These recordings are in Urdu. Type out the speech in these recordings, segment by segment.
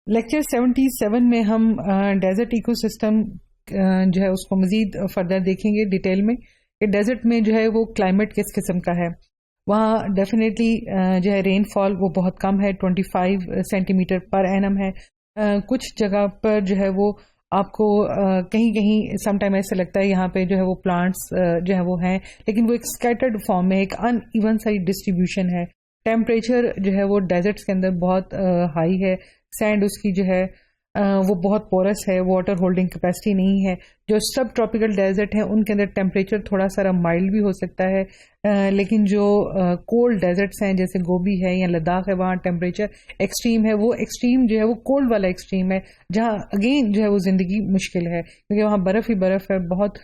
لیکچر 77 میں ہم ڈیزرٹ ایکو سسٹم جو ہے اس کو مزید فردر دیکھیں گے ڈیٹیل میں کہ ڈیزرٹ میں جو ہے وہ کلائمیٹ کس قسم کا ہے. وہاں ڈیفینیٹلی جو ہے رین فال وہ بہت کم ہے, 25 سینٹی میٹر پر اینم ہے. کچھ جگہ پر جو ہے وہ آپ کو کہیں کہیں سم ٹائم ایسا لگتا ہے یہاں پہ جو ہے وہ پلانٹس جو ہے وہ ہیں, لیکن وہ ایک اسکیٹرڈ فارم میں, ایک ان ایون سا ڈسٹریبیوشن ہے. ٹیمپریچر جو ہے وہ ڈیزرٹس کے اندر بہت ہائی ہے. سینڈ اس کی جو ہے وہ بہت پورس ہے, واٹر ہولڈنگ کیپیسٹی نہیں ہے. جو سب ٹراپیکل ڈیزرٹ ہیں ان کے اندر ٹیمپریچر تھوڑا سا مائلڈ بھی ہو سکتا ہے, لیکن جو کولڈ ڈیزرٹس ہیں جیسے گوبی ہے یا لداخ ہے وہاں ٹیمپریچر ایکسٹریم ہے. وہ ایکسٹریم جو ہے وہ کولڈ والا ایکسٹریم ہے جہاں اگین جو ہے وہ زندگی مشکل ہے کیونکہ وہاں برف ہی برف ہے. بہت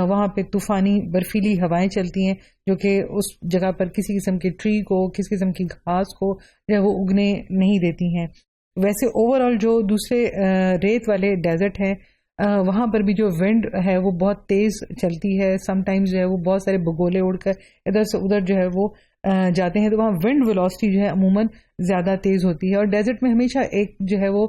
وہاں پہ طوفانی برفیلی ہوائیں چلتی ہیں جو کہ اس جگہ پر کسی قسم کے ٹری کو, کسی قسم کی گھاس کو جو ہے وہ اگنے نہیں دیتی ہیں. ویسے اوور آل جو دوسرے ریت والے ڈیزرٹ ہیں وہاں پر بھی جو ونڈ ہے وہ بہت تیز چلتی ہے. سم ٹائمز جو ہے وہ بہت سارے بگولے اڑ کر ادھر سے ادھر جو ہے وہ جاتے ہیں, تو وہاں ونڈ ویلوسٹی جو ہے عموماً زیادہ تیز ہوتی ہے. اور ڈیزرٹ میں ہمیشہ ایک جو ہے وہ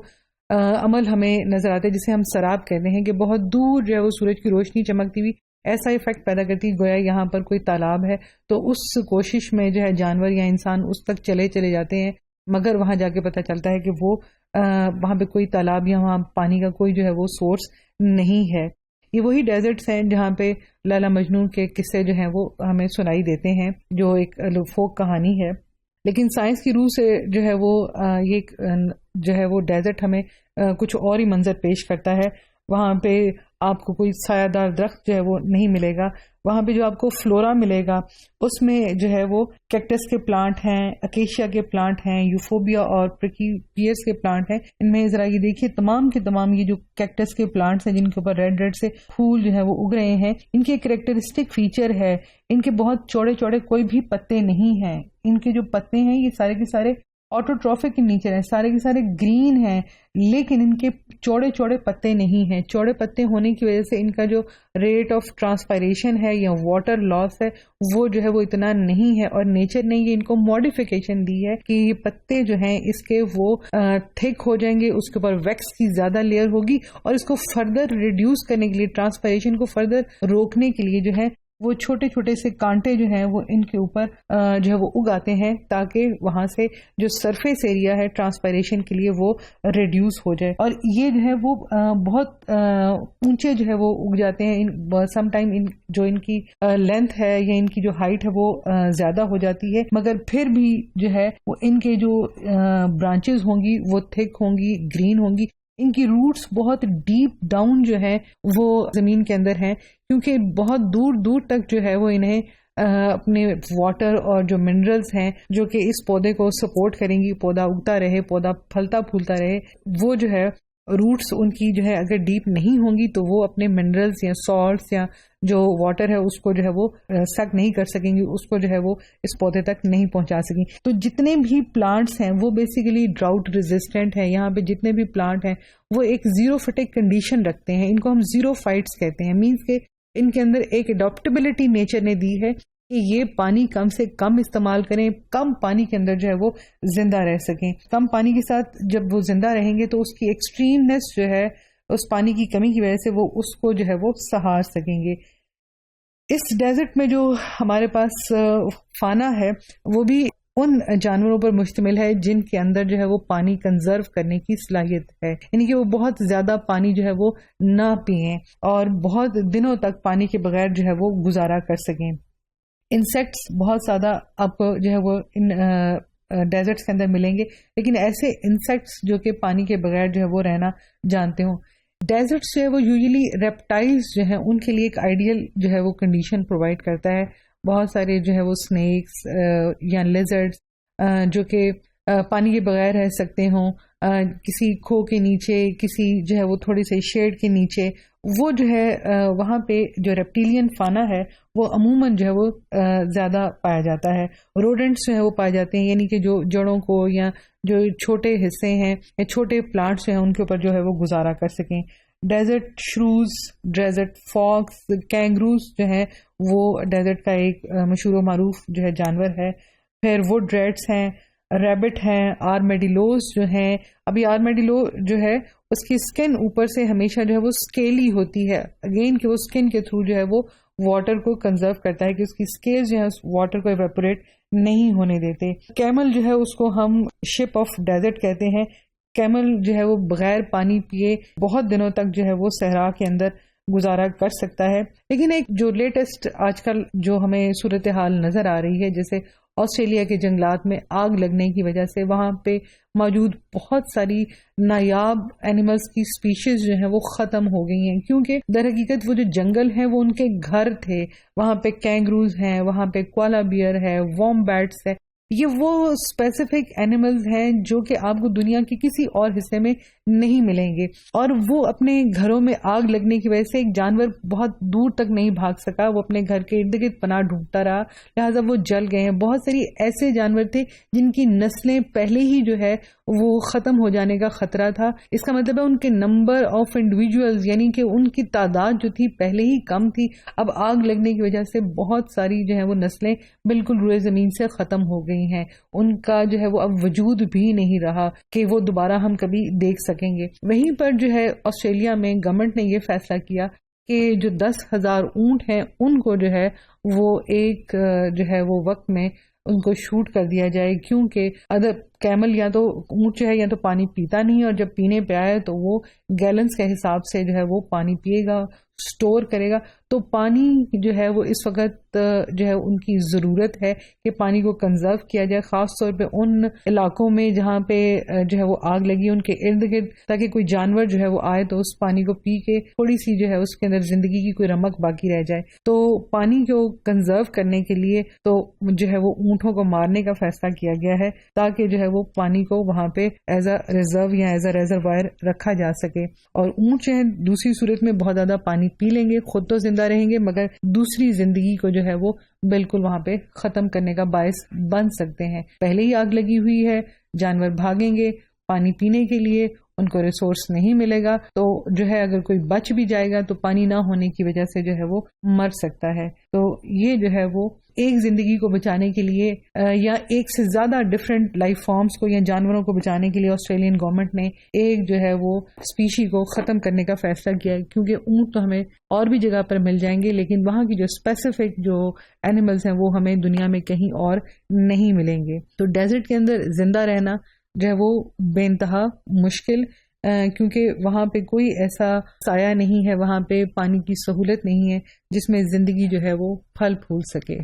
عمل ہمیں نظر آتا ہے جسے ہم سراب کہتے ہیں کہ بہت دور جو ہے وہ سورج کی روشنی چمکتی ہوئی ایسا افیکٹ پیدا کرتی ہے گویا یہاں پر کوئی تالاب ہے. تو اس کوشش میں جو ہے جانور یا انسان اس تک چلے جاتے ہیں, مگر وہاں جا کے پتہ چلتا ہے کہ وہ وہاں پہ کوئی تالاب یا وہاں پانی کا کوئی جو ہے وہ سورس نہیں ہے. یہ وہی ڈیزرٹس ہیں جہاں پہ لالا مجنون کے قصے جو ہیں وہ ہمیں سنائی دیتے ہیں جو ایک فوک کہانی ہے. لیکن سائنس کی روح سے جو ہے وہ یہ جو ہے وہ ڈیزرٹ ہمیں کچھ اور ہی منظر پیش کرتا ہے. وہاں پہ آپ کو کوئی سایہ دار درخت جو ہے وہ نہیں ملے گا. وہاں پہ جو آپ کو فلورا ملے گا اس میں جو ہے وہ کیکٹس کے پلانٹ ہیں, اکیشیا کے پلانٹ ہیں, یوفوبیا اور پریکیپیئرس کے پلانٹ ہیں. ان میں ذرا یہ دیکھیے تمام کے تمام یہ جو کیکٹس کے پلانٹس ہیں جن کے اوپر ریڈ ریڈ سے پھول جو ہے وہ اگ رہے ہیں, ان کے کریکٹرسٹک فیچر ہے ان کے بہت چوڑے چوڑے کوئی بھی پتے نہیں ہیں. ان کے جو پتے ہیں یہ سارے کے سارے آٹوٹروفک ان نیچر ہیں, سارے کے سارے گرین ہیں, لیکن ان کے چوڑے چوڑے پتے نہیں ہیں. چوڑے پتے ہونے کی وجہ سے ان کا جو ریٹ آف ٹرانسپائریشن ہے یا واٹر لاس ہے وہ جو ہے وہ اتنا نہیں ہے, اور نیچر نے یہ ان کو ماڈیفیکیشن دی ہے کہ یہ پتے جو ہیں اس کے وہ تھک ہو جائیں گے, اس کے اوپر ویکس کی زیادہ لیئر ہوگی, اور اس کو فردر ریڈیوس کرنے کے لیے, ٹرانسپائریشن کو فردر روکنے کے لیے جو ہے وہ چھوٹے چھوٹے سے کانٹے جو ہیں وہ ان کے اوپر جو ہے وہ اگاتے ہیں تاکہ وہاں سے جو سرفیس ایریا ہے ٹرانسپائریشن کے لیے وہ ریڈیوس ہو جائے. اور یہ جو ہے وہ بہت اونچے جو ہے وہ اگ جاتے ہیں. سم ٹائم جو ان کی لینتھ ہے یا ان کی جو ہائٹ ہے وہ زیادہ ہو جاتی ہے, مگر پھر بھی جو ہے وہ ان کے جو برانچز ہوں گی وہ تھک ہوں گی, گرین ہوں گی. ان کی روٹس بہت ڈیپ ڈاؤن جو ہے وہ زمین کے اندر ہیں, کیونکہ بہت دور دور تک جو ہے وہ انہیں اپنے واٹر اور جو منرلز ہیں جو کہ اس پودے کو سپورٹ کریں گی, پودا اگتا رہے, پودا پھلتا پھولتا رہے, وہ جو ہے روٹس ان کی جو ہے اگر ڈیپ نہیں ہوں گی تو وہ اپنے منرلز یا سالٹس یا جو واٹر ہے اس کو جو ہے وہ سک نہیں کر سکیں گی, اس کو جو ہے وہ اس پودے تک نہیں پہنچا سکیں. تو جتنے بھی پلانٹس ہیں وہ بیسیکلی ڈراؤٹ ریزسٹنٹ ہیں. یہاں پہ جتنے بھی پلانٹ ہیں وہ ایک زیرو فٹک کنڈیشن رکھتے ہیں. ان کو ہم زیرو فائٹس کہتے ہیں, مینس کہ ان کے اندر ایک اڈاپٹیبلٹی نیچر نے دی ہے کہ یہ پانی کم سے کم استعمال کریں, کم پانی کے اندر جو ہے وہ زندہ رہ سکیں. کم پانی کے ساتھ جب وہ زندہ رہیں گے تو اس کی ایکسٹریمنیس جو ہے اس پانی کی کمی کی وجہ سے وہ اس کو جو ہے وہ سہار سکیں گے. اس ڈیزرٹ میں جو ہمارے پاس فانا ہے وہ بھی ان جانوروں پر مشتمل ہے جن کے اندر جو ہے وہ پانی کنزرو کرنے کی صلاحیت ہے, یعنی کہ وہ بہت زیادہ پانی جو ہے وہ نہ پئیں اور بہت دنوں تک پانی کے بغیر جو ہے وہ گزارا کر سکیں. انسیکٹس بہت زیادہ آپ کو جو ہے وہ ان ڈیزرٹس کے اندر ملیں گے, لیکن ایسے انسیکٹس جو کہ پانی کے بغیر جو ہے وہ رہنا جانتے ہوں. ڈیزرٹس جو ہے وہ یوزلی ریپٹائلز جو ہیں ان کے لیے ایک آئیڈیل جو ہے وہ کنڈیشن پرووائڈ کرتا ہے. بہت سارے جو ہے وہ سنیکس یا لیزرڈس جو کہ پانی کے بغیر رہ سکتے ہوں, کسی کھو کے نیچے, کسی جو ہے وہ تھوڑی سی شیڈ کے نیچے, وہ جو ہے وہاں پہ جو ریپٹیلین فانا ہے وہ عموماً جو ہے وہ زیادہ پایا جاتا ہے. روڈنٹس جو ہے وہ پائے جاتے ہیں, یعنی کہ جو جڑوں کو یا جو چھوٹے حصے ہیں یا چھوٹے پلانٹس جو ہیں ان کے اوپر جو ہے وہ گزارا کر سکیں. ڈیزرٹ شروز, ڈیزرٹ فاکس, کینگروز جو ہے وہ ڈیزرٹ کا ایک مشہور و معروف جو ہے جانور ہے. پھر ووڈ ریٹس ہیں, ریبٹ ہیں، آرمیڈیلوز جو ہیں. ابھی آرمیڈیلو جو ہے اس کی اسکن اوپر سے ہمیشہ جو ہے وہ اسکیلی ہوتی ہے، اگین کہ وہ اسکن کے تھرو جو ہے وہ واٹر کو کنزرو کرتا ہے کہ اس کی اسکیل جو ہے اس واٹر کو ایویپوریٹ نہیں ہونے دیتے. کیمل جو ہے اس کو ہم شپ آف ڈیزرٹ کہتے ہیں. کیمل جو ہے وہ بغیر پانی پیے بہت دنوں تک جو ہے وہ صحرا کے اندر گزارا کر سکتا ہے. لیکن ایک جو لیٹسٹ آج کل جو ہمیں صورتحال نظر آ رہی ہے، جیسے آسٹریلیا کے جنگلات میں آگ لگنے کی وجہ سے وہاں پہ موجود بہت ساری نایاب اینیملز کی سپیشیز جو ہیں وہ ختم ہو گئی ہیں، کیونکہ در حقیقت وہ جو جنگل ہیں وہ ان کے گھر تھے. وہاں پہ کینگروز ہیں، وہاں پہ کولا بیئر ہے، وومبیٹس ہے. یہ وہ اسپیسیفک اینیملز ہیں جو کہ آپ کو دنیا کے کسی اور حصے میں نہیں ملیں گے، اور وہ اپنے گھروں میں آگ لگنے کی وجہ سے ایک جانور بہت دور تک نہیں بھاگ سکا، وہ اپنے گھر کے ارد گرد پناہ ڈھونڈتا رہا، لہٰذا وہ جل گئے ہیں. بہت ساری ایسے جانور تھے جن کی نسلیں پہلے ہی جو ہے وہ ختم ہو جانے کا خطرہ تھا. اس کا مطلب ہے ان کے نمبر آف انڈیویجولز، یعنی کہ ان کی تعداد جو تھی پہلے ہی کم تھی، اب آگ لگنے کی وجہ سے بہت ساری جو ہے وہ نسلیں بالکل روئے زمین سے ختم ہو گئی ہیں. ان کا جو ہے وہ اب وجود بھی نہیں رہا کہ وہ دوبارہ ہم کبھی دیکھ سکیں گے. وہیں پر جو ہے آسٹریلیا میں گورنمنٹ نے یہ فیصلہ کیا کہ جو 10,000 اونٹ ہیں ان کو جو ہے وہ ایک جو ہے وہ وقت میں ان کو شوٹ کر دیا جائے، کیونکہ ادر کیمل یا تو اونٹ جو ہے یا تو پانی پیتا نہیں، اور جب پینے پہ آئے تو وہ گیلنز کے حساب سے جو ہے وہ پانی پیے گا، سٹور کرے گا. تو پانی جو ہے وہ اس وقت جو ہے ان کی ضرورت ہے کہ پانی کو کنزرو کیا جائے، خاص طور پہ ان علاقوں میں جہاں پہ جو ہے وہ آگ لگی ان کے ارد گرد، تاکہ کوئی جانور جو ہے وہ آئے تو اس پانی کو پی کے تھوڑی سی جو ہے اس کے اندر زندگی کی کوئی رمق باقی رہ جائے. تو پانی کو کنزرو کرنے کے لیے تو جو ہے وہ اونٹوں کو مارنے کا فیصلہ کیا گیا ہے، تاکہ جو ہے وہ پانی کو وہاں پہ ایز اے ریزرو یا ایز اے ریزروائر رکھا جا سکے. اور اونٹ جو ہے دوسری صورت میں بہت زیادہ پانی پی لیں گے، خود تو زندہ رہیں گے مگر دوسری زندگی کو جو ہے وہ بالکل وہاں پہ ختم کرنے کا باعث بن سکتے ہیں. پہلے ہی آگ لگی ہوئی ہے، جانور بھاگیں گے پانی پینے کے لیے، ان کو ریسورس نہیں ملے گا، تو جو ہے اگر کوئی بچ بھی جائے گا تو پانی نہ ہونے کی وجہ سے جو ہے وہ مر سکتا ہے. تو یہ جو ہے وہ ایک زندگی کو بچانے کے لیے یا ایک سے زیادہ ڈفرینٹ لائف فارمز کو یا جانوروں کو بچانے کے لیے آسٹریلین گورنمنٹ نے ایک جو ہے وہ اسپیشی کو ختم کرنے کا فیصلہ کیا ہے. کیونکہ اونٹ تو ہمیں اور بھی جگہ پر مل جائیں گے، لیکن وہاں کی جو اسپیسیفک جو اینیملز ہیں وہ ہمیں دنیا میں کہیں اور نہیں ملیں گے. تو ڈیزرٹ کے اندر زندہ رہنا جو ہے وہ بے انتہا مشکل، کیونکہ وہاں پہ کوئی ایسا سایہ نہیں ہے، وہاں پہ پانی کی سہولت نہیں ہے جس میں زندگی جو ہے وہ پھل پھول سکے.